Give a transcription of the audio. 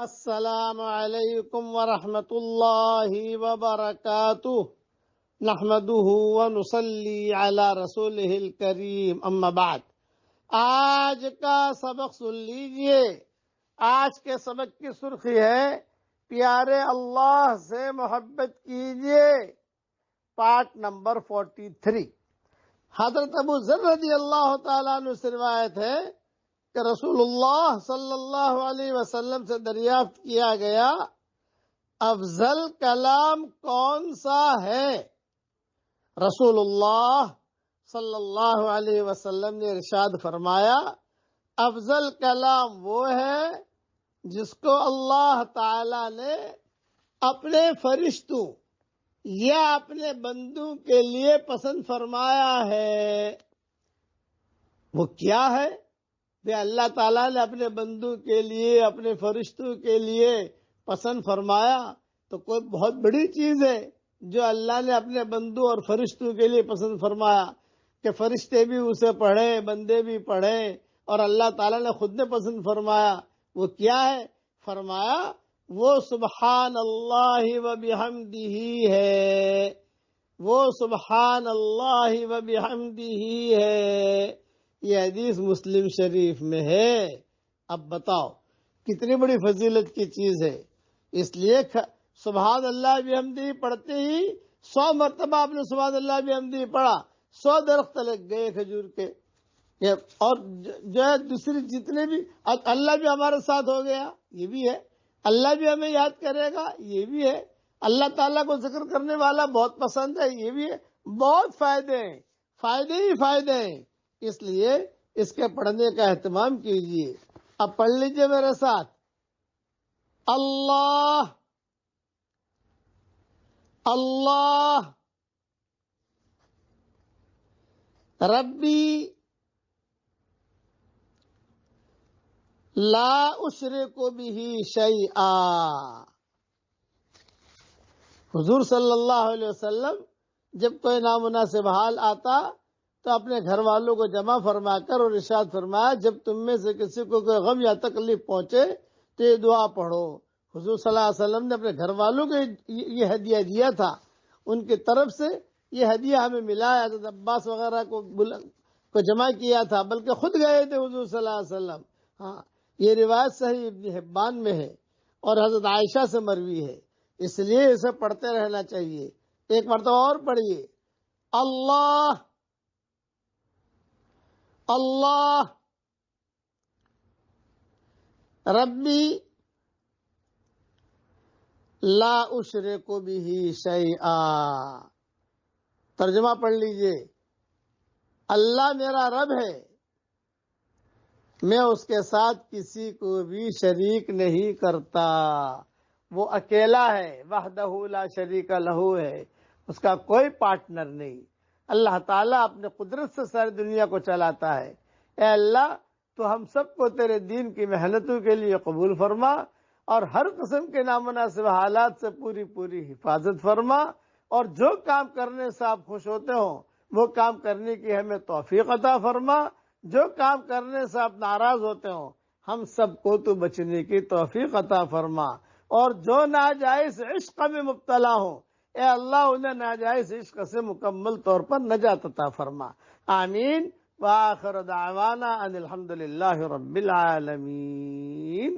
السلام علیکم ورحمۃ اللہ وبرکاتہ نحمده ونصلی علی رسولہ الکریم اما بعد۔ آج کا سبق سن لیجئے۔ آج کے سبق کی سرخی ہے پیارے اللہ سے محبت کیجئے، پارٹ نمبر 43۔ حضرت ابو ذر رضی اللہ تعالیٰ عنہ سے روایت ہے کہ رسول اللہ صلی اللہ علیہ وسلم سے دریافت کیا گیا، افضل کلام کون سا ہے؟ رسول اللہ صلی اللہ علیہ وسلم نے ارشاد فرمایا، افضل کلام وہ ہے جس کو اللہ تعالی نے اپنے فرشتوں یا اپنے بندوں کے لیے پسند فرمایا ہے۔ وہ کیا ہے؟ اللہ تعالیٰ نے اپنے بندوں کے لیے، اپنے فرشتوں کے لیے پسند فرمایا تو کوئی بہت بڑی چیز ہے جو اللہ نے اپنے بندوں اور فرشتوں کے لیے پسند فرمایا کہ فرشتے بھی اسے پڑھیں، بندے بھی پڑھیں، اور اللہ تعالیٰ نے خود نے پسند فرمایا۔ وہ کیا ہے؟ فرمایا وہ سبحان اللہ و بحمدہ ہے، وہ سبحان اللہ و بحمدہ ہے۔ یہ حدیث مسلم شریف میں ہے۔ اب بتاؤ کتنی بڑی فضیلت کی چیز ہے۔ اس لیے سبحان اللہ بحمدہ پڑھتے ہی 100 مرتبہ آپ نے سبحان اللہ بحمدہ پڑھا، 100 درخت لگ گئے کھجور کے۔ اور جو ہے دوسری جتنے بھی، اللہ بھی ہمارے ساتھ ہو گیا، یہ بھی ہے۔ اللہ بھی ہمیں یاد کرے گا، یہ بھی ہے۔ اللہ تعالیٰ کو ذکر کرنے والا بہت پسند ہے، یہ بھی ہے۔ بہت فائدے ہیں، فائدے ہی فائدے ہیں۔ اس لیے اس کے پڑھنے کا اہتمام کیجیے۔ اب پڑھ لیجئے میرے ساتھ، اللہ اللہ ربی لا اشرک بہ شیئا۔ حضور صلی اللہ علیہ وسلم جب کوئی نامناسب حال آتا تو اپنے گھر والوں کو جمع فرما کر اور ارشاد فرمایا، جب تم میں سے کسی کو کوئی غم یا تکلیف پہنچے تو یہ دعا پڑھو۔ حضور صلی اللہ علیہ وسلم نے اپنے گھر والوں کو یہ ہدیہ دیا تھا، ان کی طرف سے یہ ہدیہ ہمیں ملا ہے۔ حضرت عباس وغیرہ کو جمع کیا تھا، بلکہ خود گئے تھے حضور صلی اللہ علیہ وسلم۔ ہاں، یہ روایت صحیح ابن حبان میں ہے اور حضرت عائشہ سے مروی ہے، اس لیے اسے پڑھتے رہنا چاہیے۔ ایک مرتبہ اور پڑھیے، اللہ اللہ ربی لا اشرک بہ شیئا۔ ترجمہ پڑھ لیجئے، اللہ میرا رب ہے، میں اس کے ساتھ کسی کو بھی شریک نہیں کرتا۔ وہ اکیلا ہے، وحدہ لا شریک لہ ہے، اس کا کوئی پارٹنر نہیں۔ اللہ تعالیٰ اپنے قدرت سے ساری دنیا کو چلاتا ہے۔ اے اللہ، تو ہم سب کو تیرے دین کی محنتوں کے لیے قبول فرما اور ہر قسم کے نامناسب حالات سے پوری حفاظت فرما، اور جو کام کرنے سے آپ خوش ہوتے ہوں وہ کام کرنے کی ہمیں توفیق عطا فرما، جو کام کرنے سے آپ ناراض ہوتے ہوں ہم سب کو تو بچنے کی توفیق عطا فرما، اور جو ناجائز عشق میں مبتلا ہوں اے اللہ انہیں ناجائز عشق سے مکمل طور پر نجات عطا فرما۔ آمین۔ وآخر دعوانا ان الحمدللہ رب العالمین۔